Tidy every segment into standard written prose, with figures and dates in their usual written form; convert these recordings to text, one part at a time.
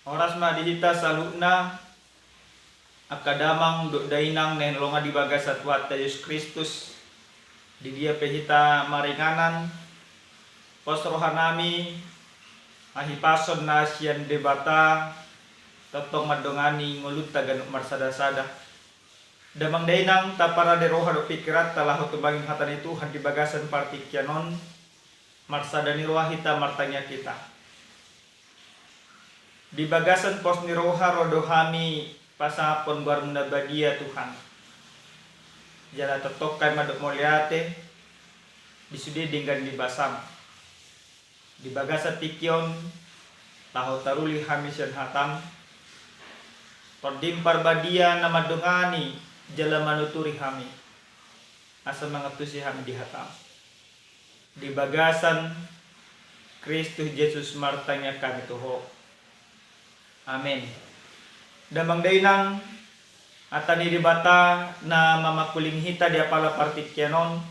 Oras ma dihita saluna akadamang do dainang nen longa di bagas satuat Yesus Kristus di dia pehita maringanan pos rohanami ahipason na sian debata totong madongani ngulut taganuk marsada-sada damang dainang tapara de roha do pikirat talah tubangin hatani Tuhan di bagasan partikyanon marsada ni roha hita martanya kita di bagasan pos ni roha rodohami pasapon barunda badia Tuhan jala totokai madok moliate disudi dinggan di basam di bagasa tikyon tahu taruli hamisan hatam perdimpar badia nama dongani jala manuturi hami asa mangatusi hami di hatam di bagasan Kristus Yesus martanya kami tuho amin. Damang dainang atani dibata na mamakuling hita di apala partikyanon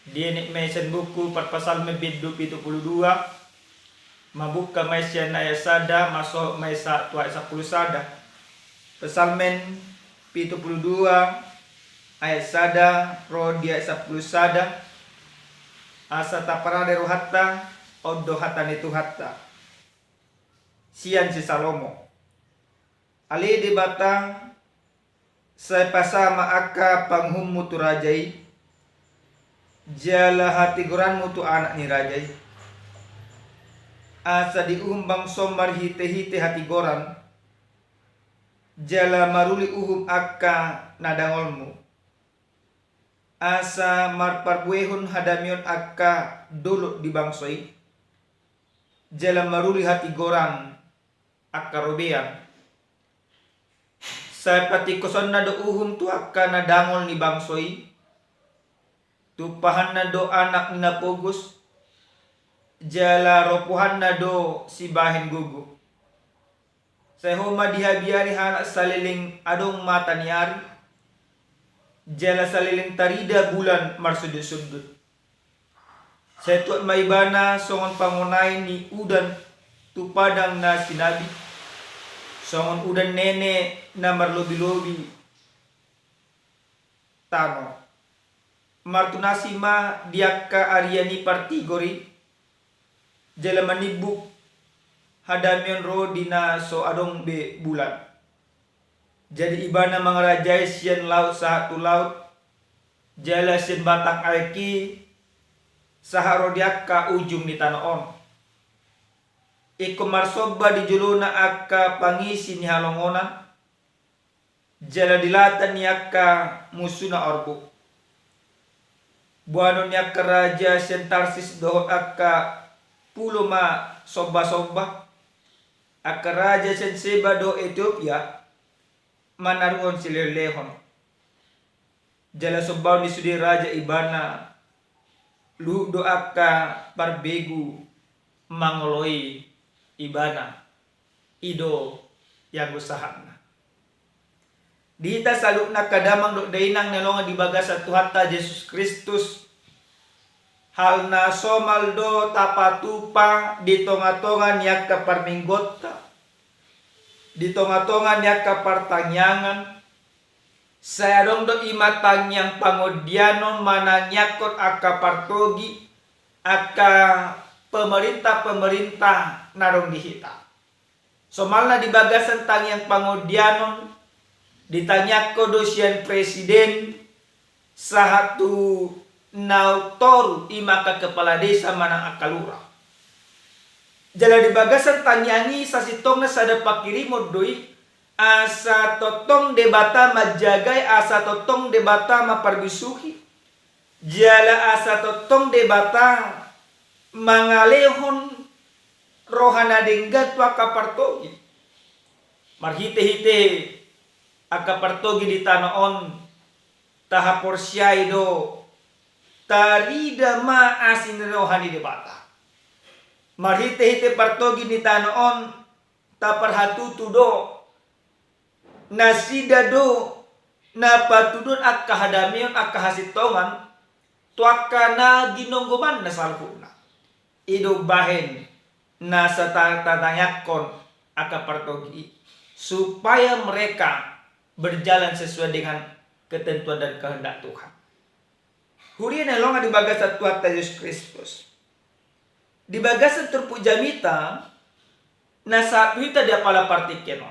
di enik mesen buku pasal mebiddu 72 mabuka maisyan na yasada masuk maisa tua 10 sada pesalmen 72 ayat sada ro dia 10 sada asa taparade rohatta oddo hatani tuhatta sian si Salomo ali dibata sa pasama akka panghum mutu rajai jala hati goran mutu anak ni rajai asa diumbang sombar hite-hite hati goran jala maruli uhum akka nadangolmu asa marparbuehun hadamion akka dulu dibangsoi jala maruli hati goran akka robean sa pati koson na do uhum tu akka na dangol ni bangsoi tupahan na do anak na pogus jala ropuhan na do si bahin gugu sa homa dihabiari hanak saliling adong mata niari jala saliling tarida bulan marsudut-sudut sa tuat maibana songon pangunay ni udan tupadang na sinabi songon udan nene na marlobi-lobi tano martunasi ma diakka ariani partigori jala manibuk hadamion ro dina so adong be bulan jadi ibana mangarajai sian laut sahatu laut jala sian batang alki saharo diakka ujung ni tanoon iku marsoba di juluna akka pangisi ni halongonan jala dilatan ni akka musuna orbu buano ni akka raja sentarsis dohot akka pulo ma soba-soba akka raja senseba do Ethiopia manaruon silelehon jala sobaw ni sudi raja ibana luhuk do akka parbegu mangoloi ibana ido yang usaha dihita saluk na kadamang do dainang nelonga di bagasa Tuhatta Yesus Kristus hal na somaldo tapatupa di tonga-tongan yak kaparminggotta di tonga-tongan yak kapartanyangan saya dong do imatang yang pangodianon mananyakot akka partogi akka pemerintah narong dihita. Somalna di bagasan tang yang pangodianon ditanya ko do sian presiden sahatu nautor imaka kepala desa manang akalura. Jala di bagasan tanyangi sasitong na sada pakirimo doi asa totong debata majagai asa totong debata maparbisuhi. Jala asa totong debata mangalehon rohana denggat wakapartogi marhite-hite akapartogi di tanoon tahapor syaido tarida ma asin rohani debata marhite-hite partogi di tanoon taparhatutu do nasida do na patudon akka hadamion akka hasitongan tuaka na ginonggoman na salhuna ido bahen na sa tatanyakon akapartogi supaya mereka berjalan sesuai dengan ketentuan dan kehendak Tuhan. Huri nelonga di bagasan Tuhan Yesus Kristus. Di bagasan turpu jamita nasa kita dia pala partikeno.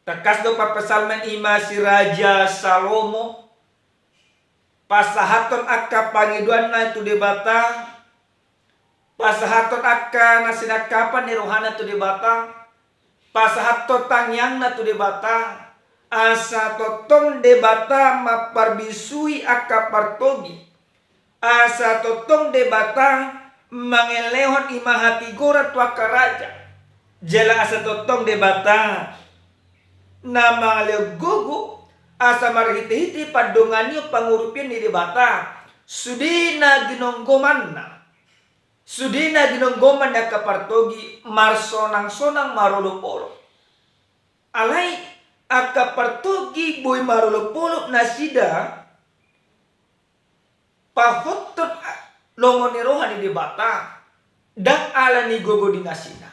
Takas do pasalmen ima si Raja Salomo pasahaton akka pangiduan na itu debata pasahaton akka nasinakapan ni rohana tu debata pasahaton tangyang na tu debata asa totong debata maparbisui akka partogi asa totong debata mangelehon ima hati gora tua karaja jela asa totong debata nama legogo asa marhiti-hiti padonganyo pangurupin ni debata sudina ginonggomanna sudina ginonggoman na kapartogi marsonang-sonang marulupolo alay akapartogi boy marulupolo na sida pahotot longon ni rohani debata dan ala ni gogo di nasina.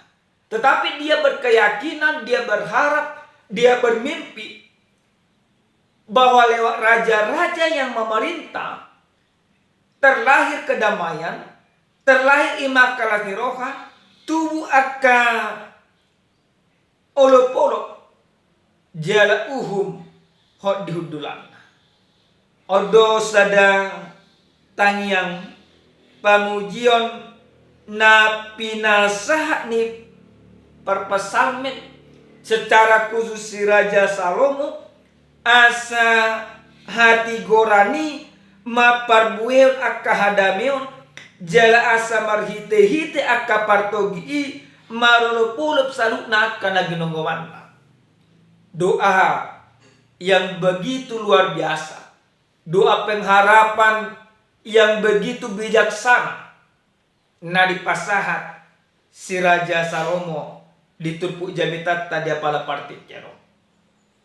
Tetapi dia berkeyakinan, dia berharap, dia bermimpi bahwa lewat raja-raja yang memerintah terlahir kedamaian, terlahir imakalah roha, tubuh akan olok-olok jala uhum hot dihudulan. Odo sadang tangyang pamujion na pinasah ni perpesalmen secara khusus si Raja Salomo asa hati gorani maparbueon akka hadameon jala asa marhite-hite akka partogi marulupulup salukna akka naginonggomanna. Doa yang begitu luar biasa, doa pengharapan yang begitu bijaksana na dipasahat si Raja Salomo di turpu jamitat tadi apala partikero.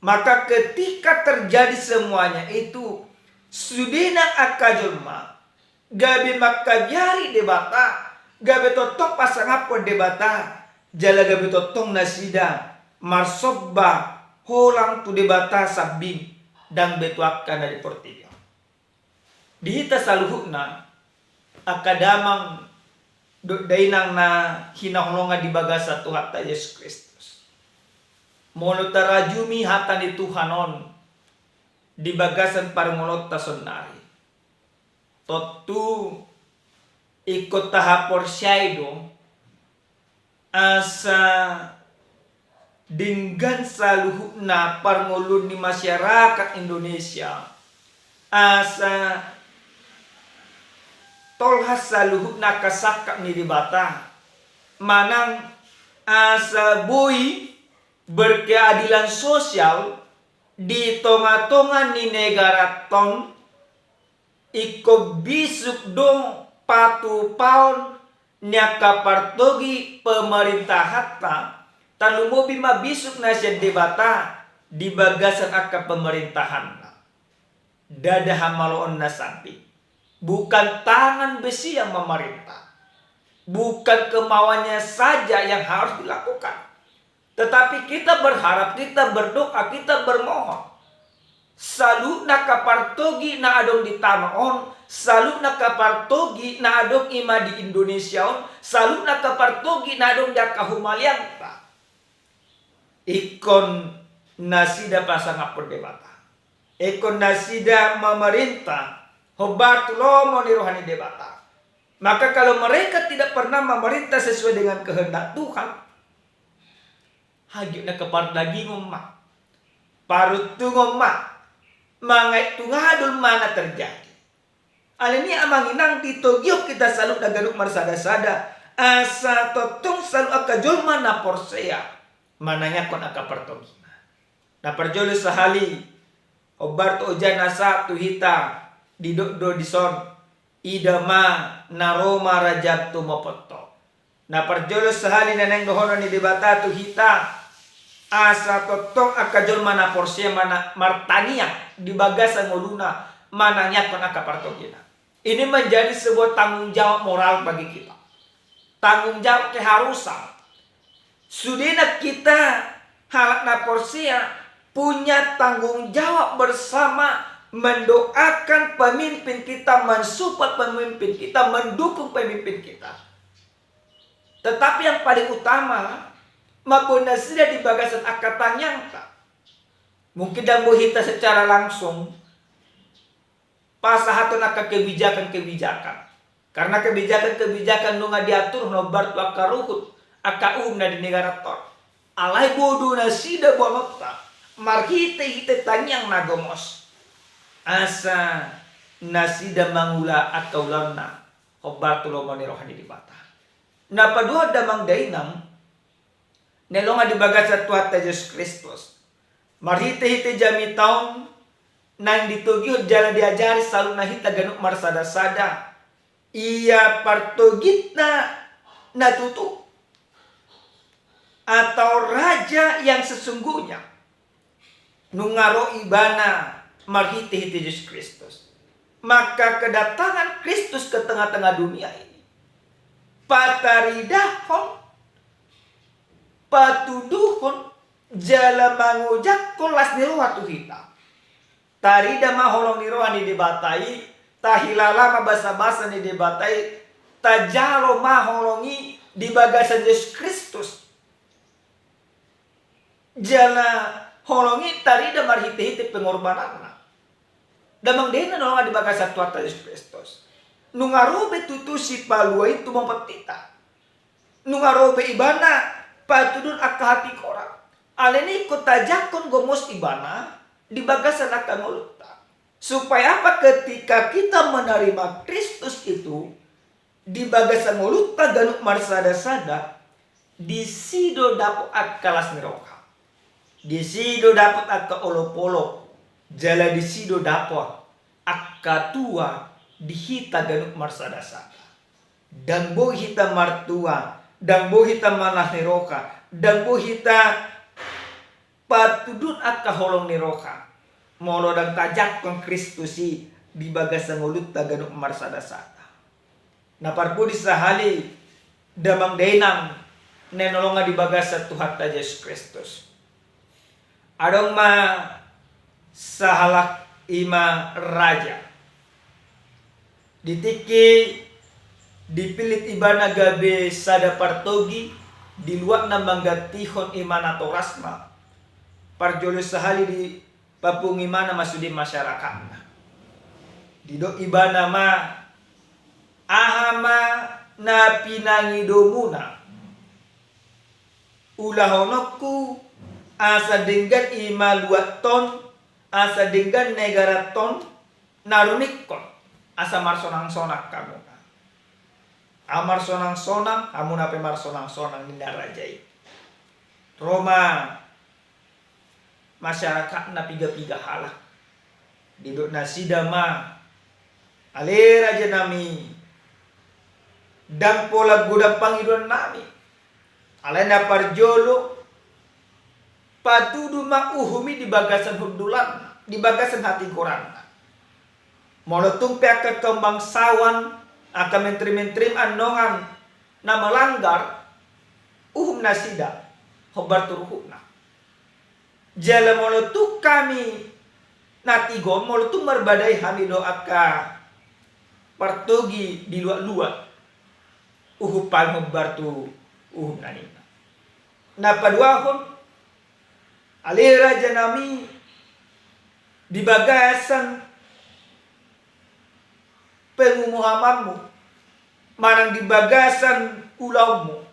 Maka ketika terjadi semuanya itu sudina akajulma gabi makajari debata gabi totong pasangapo debata jala gabi totong nasida marsobba holang tu debata sabing dan betuakan dari portilio dihita saluhukna akadamang dainang na hinaholonga di bagasa Tuhan Yesus Kristus. Mono tarajumi hata ni Tuhanon di bagasan parangolot tasonari. Totu ikut tahapor syaido asa dinggan saluhukna parangolun di masyarakat Indonesia asa tolhas saluhuk nakasakak ni dibata manang asa bui berkeadilan sosial di tonga-tonga ni negara ton iko bisuk dong patu paun nyaka partogi pemerintah hatta talumobi mabisuk nasya debata di bagasan akka pemerintahan dada hamaloon nasampi. Bukan tangan besi yang memerintah. Bukan kemauannya saja yang harus dilakukan. Tetapi kita berharap, kita berdoa, kita bermohon. Salutna kapartogi na adong di tanah on. Salutna kapartogi na adong ima di Indonesia on. Salutna kapartogi na adong jaka humalianta. Ikon nasida pasang perdebatan. Ikon nasida memerintah. Hobat lomo ni rohani debata. Maka kalau mereka tidak pernah memerintah sesuai dengan kehendak Tuhan, hagit na kapart lagi ngumma. Parut tu ngumma. Mangai tungadul mana terjadi. Alini amang inang titogyok kita salut naganuk marsada-sada. Asa totong salu akajol mana porsea. Mananya kon akapartogina. Na perjolo sahali. Obar to ojan asa tu hita. Di do di son idama naroma rajab tu mopoto na perjolo sehali neneng dohono ni debata tu hita asa totong akajol mana porsia mana martania di bagasa ngoluna mananya kon akapartogina. Ini menjadi sebuah tanggung jawab moral bagi kita, tanggung jawab keharusan Sudena kita halak na porsia punya tanggung jawab bersama mendoakan pemimpin kita, mensupport pemimpin kita, mendukung pemimpin kita. Tetapi yang paling utama, maupun nasida di bagasan akatan nyangka. Mungkin dan kita secara langsung pasahatun akan kebijakan-kebijakan. Karena kebijakan-kebijakan nunga diatur nobar tu akaruhut akaumna di negara tor. Alai bodoh nasida bonota. Marhite tanyang nagomos. Asa nasida mangula akaulana. Hobar tu lomoni rohani di bata. Napa dua damang dainang nelonga di bagasa Tuhan Yesus Kristus. Marhite jami taon nang ditugio jalan diajari selalu nahita ganuk marsada-sada. Ia partogitna natutu atau raja yang sesungguhnya nungaro ibana marhite Yesus Kristus. Maka kedatangan Kristus ke tengah-tengah dunia ini pataridahon patuduhon jala mangujak kolas niroha tuhita tarida maholong niroha ni dibatai tahilala mabasa-basa ni dibatai tajalo maholongi di bagasan Yesus Kristus jala holongi tarida marhite-hite pengorbananna damang dena nolonga di bagasan Tuhan Yesus Kristus. Nungarobe tutusi palua itu mempetita. Nungarobe ibana patudun akahati korang. Aleni kotajakon gomos ibana di bagasan akan multa. Supaya apa? Ketika kita menerima Kristus itu di bagasan multa ganuk marsada-sada di sido dapat akalas neroka. Di sido dapat akka olopolo. Jala di sido dapat akka tua dihita ganuk marsada-sada. Dan bohita martua, dan bohita manah neroka, dan bohita patudun akka holong neroka. Molo dan tajak kong Kristusi di bagasan ngulutta ganuk marsada-sada. Naparpudi sahali damang denang nenolonga di bagasan Tuhan Yesus Kristus. Adong ma sahalak ima raja. Ditiki dipilit ibana gabe sada partogi di luar na manggatihon imana torasma parjolo sahali di papung imana masudi masyarakat dido ibana ma ahama na pinangidomuna ulahonokku asa denggan ima luat ton asa denggan negara ton narunikon asa marsonang-sonang kamu. Amar sonang-sonang, kamu nape marsonang-sonang ninda rajai. Roma masyarakat na piga-piga halak. Diduk nasida ma ale raja nami dan pola gudang pangidon nami. Alena parjolo patudu ma uhumi di bagasan hundulan, di bagasan hati Quran. Molotung pihak kekembang sawan akan menteri-menteri andongan na melanggar uhum nasida hobar turuhuna. Jala molotung kami natigon molotung berbadai hami doaka partogi di luar-luar uhupan hobar tu uhum nanina. Napa duahon alira janami di bagasan pengumuhamanmu manang di bagasan ulaumu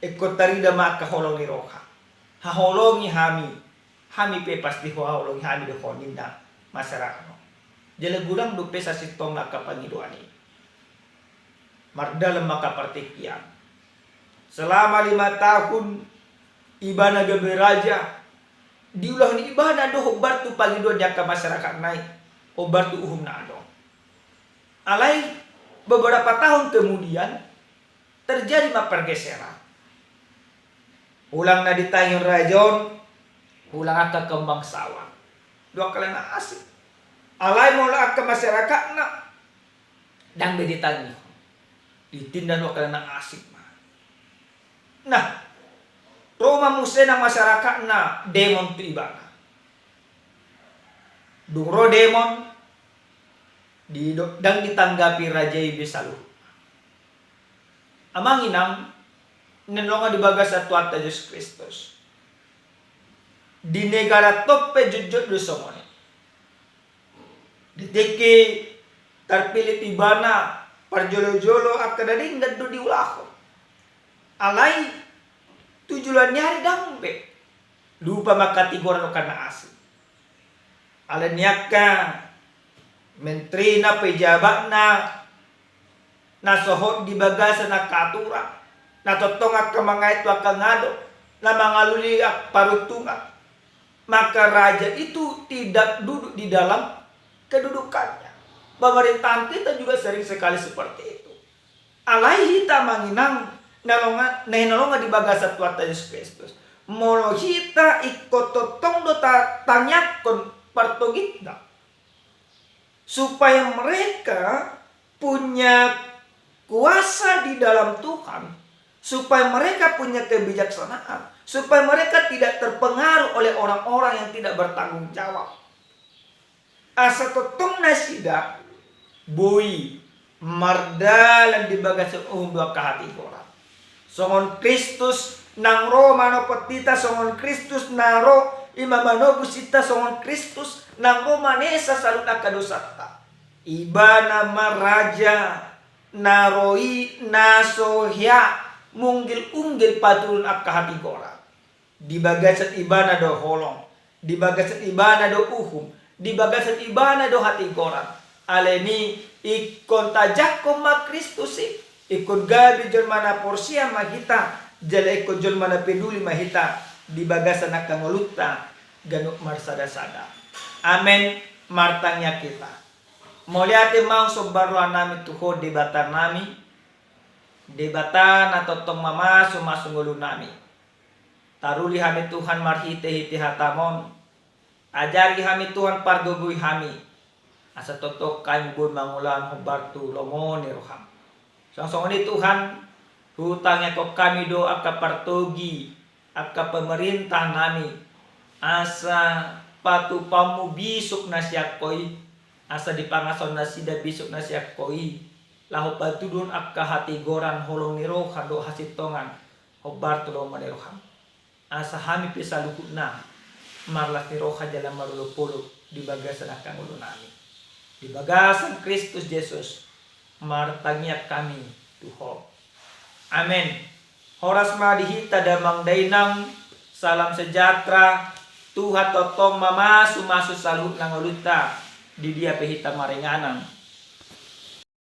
ikut tarida maka holongi roha haholongi hami pepas di holongi hami di honinda masyarakat jala gulang dupe sa sitong nakapangiduani mardalam maka partikian selama 5 tahun ibana gabe raja diulah ni ibana do hobar tu pangiduan jaka masyarakat naik hobar tu uhum na ado. Alai beberapa tahun kemudian terjadi pergeseran. Ulang na ditayong rajon, ulang aka kembang sawah. Dua kali na asik. Alai mula aka masyarakat na dang ditangi. Ditindan dua kali na asik. Nah, Roma musena masyarakat na demon tu ibana. Dungro demon dan ditanggapi Raja Besalu. Amang inang nenonga dibagas sa tuata Yesus Kristus. Di negara toppe jujut dusomone. Ditiki terpilih tibana parjolo-jolo akadari ngadu diulako. Alai tujuan nyari dampe. Lupa makatigora kana asli. Alanyaka menteri na pejabat na nasohot di bagasa na katura natotong kamangait wakangado na mangaluli ak parutunga. Maka raja itu tidak duduk di dalam kedudukannya. Pemerintahan kita juga sering sekali seperti itu. Alai hita manginang nalonga di bagasa tuata Yesus Kristus. Molo hita ikototong do tanyakon partogitna. Supaya mereka punya kuasa di dalam Tuhan. Supaya mereka punya kebijaksanaan. Supaya mereka tidak terpengaruh oleh orang-orang yang tidak bertanggung jawab. Asa totong nasida bui mardalan di bagasa dua kahati orang. Songon Kristus nang Roma no petita songon Kristus naro imamano busita songon Kristus nang Roma nesa salut akadosata. Ibana maraja naroi nasohya munggil-unggil paturun akahati gora. Di bagasan ibana do holong, di bagasan ibana do uhum, di bagasan ibana do hati gora. Aleni ikon tajakom ma Kristus ikon gabi jon mana porsia mahita, jala ikon jon mana peduli mahita, di bagasan akangolutta ganuk marsada-sada. Amen. Martangnya kita. Moliate mang sobarwa nami tuho debatan nami. Debatan atau tong mama sumasungulu nami. Taruli hami Tuhan marhite-hite hatamon. Ajari hami Tuhan pargugui hami. Asa totok kain bun mangulan hubartu lomoni roham. Song-song ini Tuhan hutangnya kok kami doa ka partogi aka pemerintah nami. Asa patu pamu bisuk nasyakoi. Asa dipangason nasida bisuk nasyakoi. Lahu patudun akka hati goran holong niroha do hasitongan. Hubartu lomoni roham. Asa hami pisalukuna marlas niroha jalan marulupulu di bagasan akang ulu nami. Di bagasan Kristus Yesus martangnya kami Tuhan. Amin. Horas madihita damang dainang salam sejahtera Tuhan totong mama sumasu salut nang uluta di dia pehita marenganang.